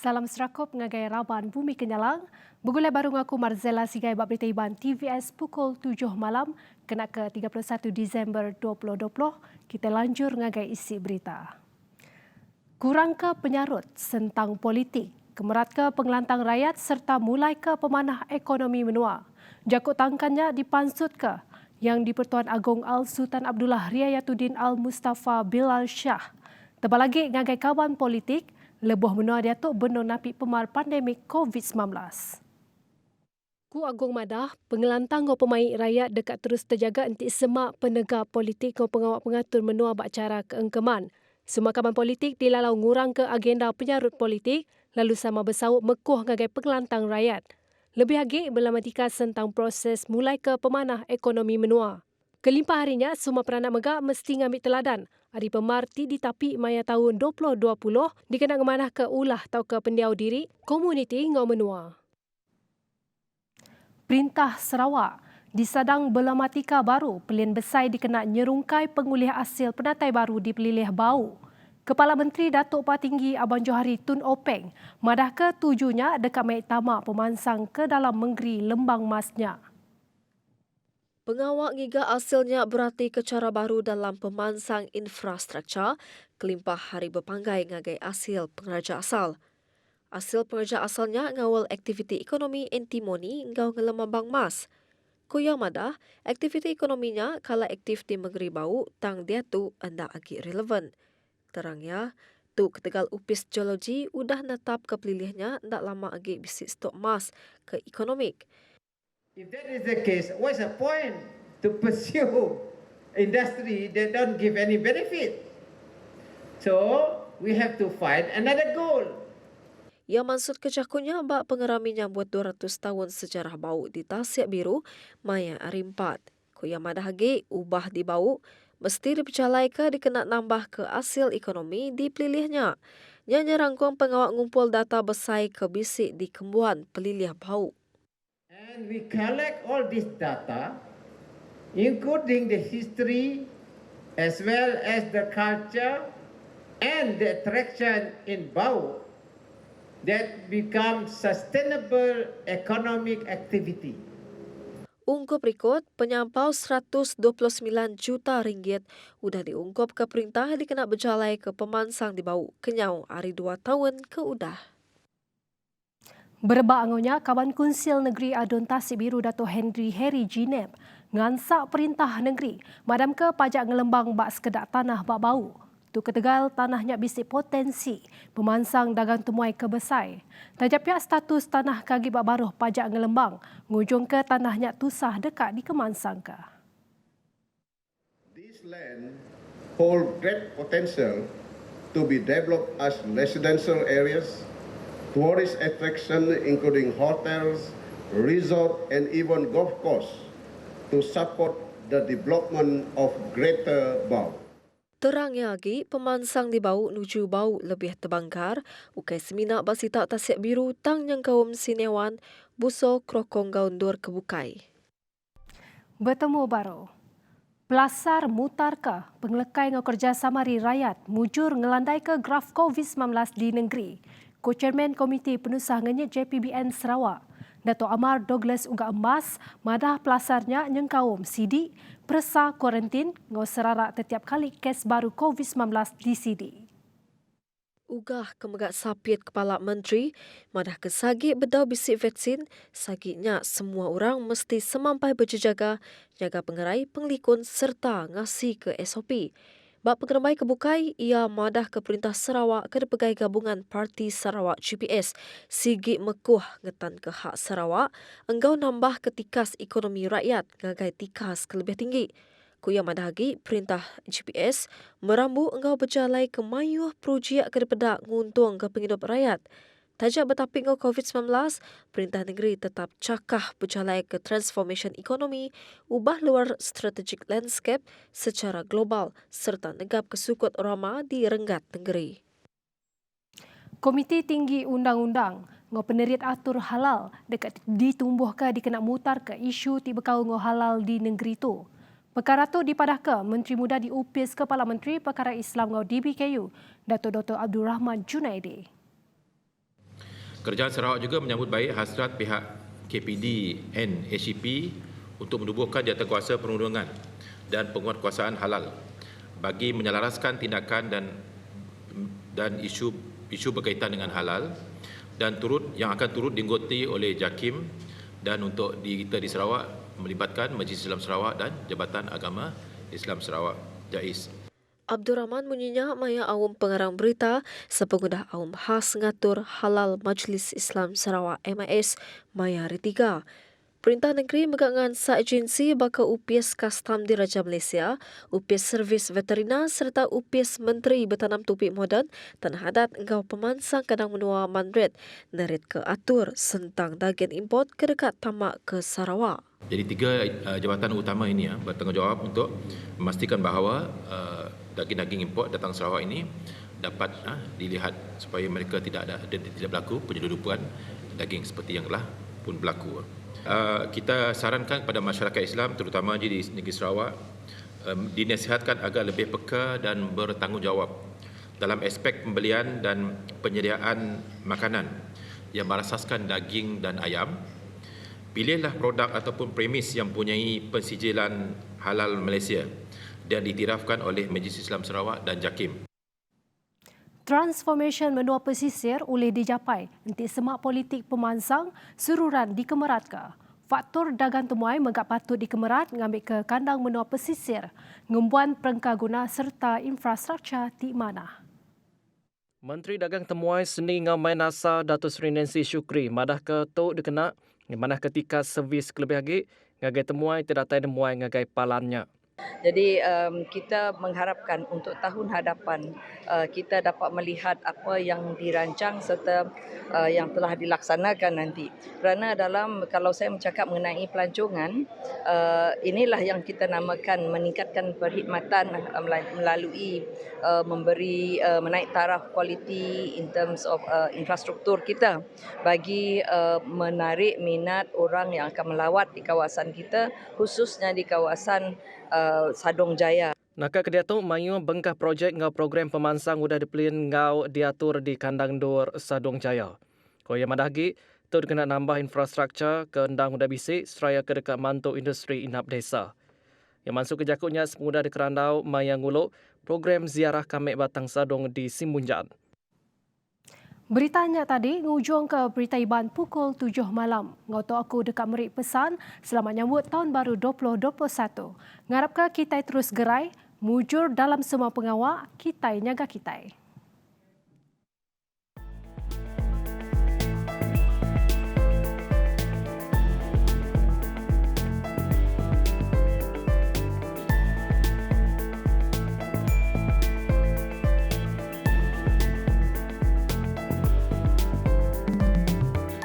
Salam serakup ngagai Raban Bumi Kenyalang. Begulai baru ngaku Marzela Sigai bab berita Iban TVS pukul 7 malam kena ke 31 Disember 2020. Kita lanjur ngagai isi berita. Kurang ke penyarut sentang politik, kemerat ke pengelantang rakyat serta mulai ke pemanah ekonomi menua. Jakut tangkannya dipansut ke yang di-Pertuan Agong Al-Sultan Abdullah Riayatuddin Al-Mustafa Bilal Shah. Tebal lagi ngagai kawan politik, lebuh menua dia tu benar napi pemar pandemik COVID-19. Ku Agong Madah, pengelantang ngau pemain rakyat dekat terus terjaga entik semak penegak politik ngau pengawak pengatur menua bak cara keengkeman. Semua kawan politik dilalau ngurang ke agenda penyarut politik, lalu sama bersaut mekuh ngagai pengelantang rakyat. Lebih lagi belamatika tentang proses mulai ke pemanah ekonomi menua. Kelimpah harinya, semua peranak megak mesti ngambil teladan. Hari pemarti di tapi maya tahun 2020 dikenal ngemanah ke ulah atau ke pendiau diri komuniti ngau menua. Perintah Sarawak disadang belamatika baru pelian besai dikenal nyerungkai pengulih hasil penatai baru di Pelilih Bau. Kepala Menteri Datuk Patinggi Abang Johari Tun Openg madah ke tujunya dekat Mek Tamak pemansang ke dalam menggeri lembang masnya. Pengawak ngiga hasilnya berarti ke cara baru dalam pemansang infrastruktur, kelimpah hari berpanggai ngagai hasil pengraja asal. Hasil pengraja asalnya ngawal aktiviti ekonomi antimoni ngau ngelemambang mas. Kuyang madah, aktiviti ekonominya kala aktif di menggeri bau tang dia tu anda agi relevan. Terangnya, tu ketegal upis geologi udah netap ke pelilihnya ndak lama agi bisik stok mas ke ekonomik. If that is the case, what's the point to pursue industry that don't give any benefit? So we have to find another goal. Ia maksud kejakunya bak pengeraminya buat 200 tahun sejarah bau di Tasik Biru, maya arimpat. Kuya madahagi ubah di bau, mesti dipercalai ke dikena nambah ke hasil ekonomi di pelilihnya. Nya rangkuang pengawak ngumpul data besai ke bisik di Kembuan Pelilih Bau. And we collect all this data, including the history as well as the culture and the attraction in Bau that become sustainable economic activity. Ungkap rekod, penyampau 129 juta ringgit udah diungkap ke perintah dikena berjalai ke pemansang di Bau kenyau hari 2 tahun ke udah. Berebak angonya, kawan Kunsil Negeri Adun Tasik Biru Dato' Henry Harry Jineb ngansak perintah negeri madam ke pajak ngelembang bak sekedak tanah bak bau. Tu ketegal tanahnya bisik potensi pemansang dagang temuai ke besai. Tajap pihak status tanah kagi bak baruh pajak ngelembang ngujung ke tanahnya tusah dekat di kemansang ke. This land hold great potential to be developed as residential areas, tourist attraction including hotels, resort and even golf course to support the development of Greater Bau. Terangnya lagi, pemansang di Bau nuju Bau lebih terbangkar, ukai seminak basita Tasik Biru tang yang kaum sinewan, buso krokong gaundur kebukai. Bertemu baru. Pelasar mutar ke pengelekai ngau kerjasama rakyat mujur ngelandai ke graf COVID-19 di negeri. Ko-Chairman Komiti Penusah Ngenyit JPBN Sarawak, Dato' Amar Douglas Uga Emas, madah pelasarnya nyengkaum sidik persa kuarantin ngau serarak setiap kali kes baru COVID-19 di Sidi. Ugah kemegak sapit Kepala Menteri, madah kesagik bedau bisik vaksin, sagiknya semua orang mesti semampai berjaga, jaga pengerai, penglikun serta ngasih ke SOP. Bak pengeramai kebukai, ia madah ke Perintah Sarawak ke Pegai Gabungan Parti Sarawak GPS, sigit mekuh ngetan ke hak Sarawak, enggau nambah ketikas ekonomi rakyat, ngagai tikas ke lebih tinggi. Kuya madahagi Perintah GPS merambu enggau berjalai ke mayuh projek ke depedak nguntung ke penghidup rakyat. Tajak bertapik ngau COVID-19, Perintah Negeri tetap cakah berjalai ke transformation ekonomi, ubah luar strategic landscape secara global serta negap kesukut rama di renggat negeri. Komiti Tinggi Undang-Undang ngau penerit atur halal dekat ditumbuhkan dikena mutar ke isu tiba kau ngau halal di negeri tu. Perkara tu dipadah ke Menteri Muda diupis Kepala Menteri Perkara Islam ngau DBKU, Dato' Dr. Abdul Rahman Junaidi. Kerajaan Sarawak juga menyambut baik hasrat pihak KPD and HEP untuk menubuhkan jawatankuasa perundungan dan penguatkuasaan halal bagi menyelaraskan tindakan dan isu berkaitan dengan halal dan yang akan turut dianggoti oleh JAKIM dan untuk kita di Sarawak melibatkan Majlis Islam Sarawak dan Jabatan Agama Islam Sarawak JAIS. Abdul Rahman menyenyak maya awam pengarang berita sepengudah awam khas ngatur halal Majlis Islam Sarawak MIS maya hari 3. Perintah Negeri megangan agensi bakal UPS Kastam Diraja Malaysia, UPS Servis Veterina serta UPS Menteri Bertanam Topik Moden Tanah Adat engkau pemansang kadang menua manret nerit ke atur sentang daging import ke dekat tamak ke Sarawak. Jadi 3 jabatan utama ini bertanggungjawab untuk memastikan bahawa daging-daging import datang Sarawak ini dapat dilihat supaya mereka tidak berlaku penyeludupan daging seperti yang telah pun berlaku. Kita sarankan kepada masyarakat Islam terutama di negeri Sarawak dinasihatkan agar lebih peka dan bertanggungjawab dalam aspek pembelian dan penyediaan makanan yang berasaskan daging dan ayam. Pilihlah produk ataupun premis yang mempunyai pensijilan halal Malaysia dan diiktirafkan oleh Majlis Islam Sarawak dan JAKIM. Transformation menua pesisir boleh dicapai untuk semak politik pemansang sururan di Kemerat ke. Faktor dagang temuai megak patut di Kemerat ngambil ke kandang menua pesisir, ngembuan perengkah guna serta infrastruktur di mana. Menteri Dagang Temuai Seni Ngamai Nasa Datuk Seri Nancy Shukri madah ke tok dikena di mana ketika servis kelebih lagi ngagai temuai tidak tai temuai ngagai palannya. Jadi kita mengharapkan untuk tahun hadapan kita dapat melihat apa yang dirancang serta yang telah dilaksanakan nanti. Kerana kalau saya bercakap mengenai pelancongan, inilah yang kita namakan meningkatkan perkhidmatan melalui memberi menaik taraf kualiti in terms of infrastruktur kita bagi menarik minat orang yang akan melawat di kawasan kita, khususnya di kawasan Sadong Jaya. Naka kedia tu mayu bengkah projek ngau program pemansang udah dipelin ngau diatur di kandang dor Sadong Jaya. Ko yang madagi tu kena nambah infrastruktur ke endang udah bisik seraya ke dekat mantu industri inap desa. Yang masuk ke jakutnya semudah di kerandau mayang nguluk program ziarah kamek batang Sadong di Simunjan. Beritanya tadi ngujung ke berita Iban pukul 7 malam. Ngoto aku dekat merik pesan selamat nyambut tahun baru 2021. Ngarap ke kita terus gerai, mujur dalam semua pengawal, kita nyaga kita.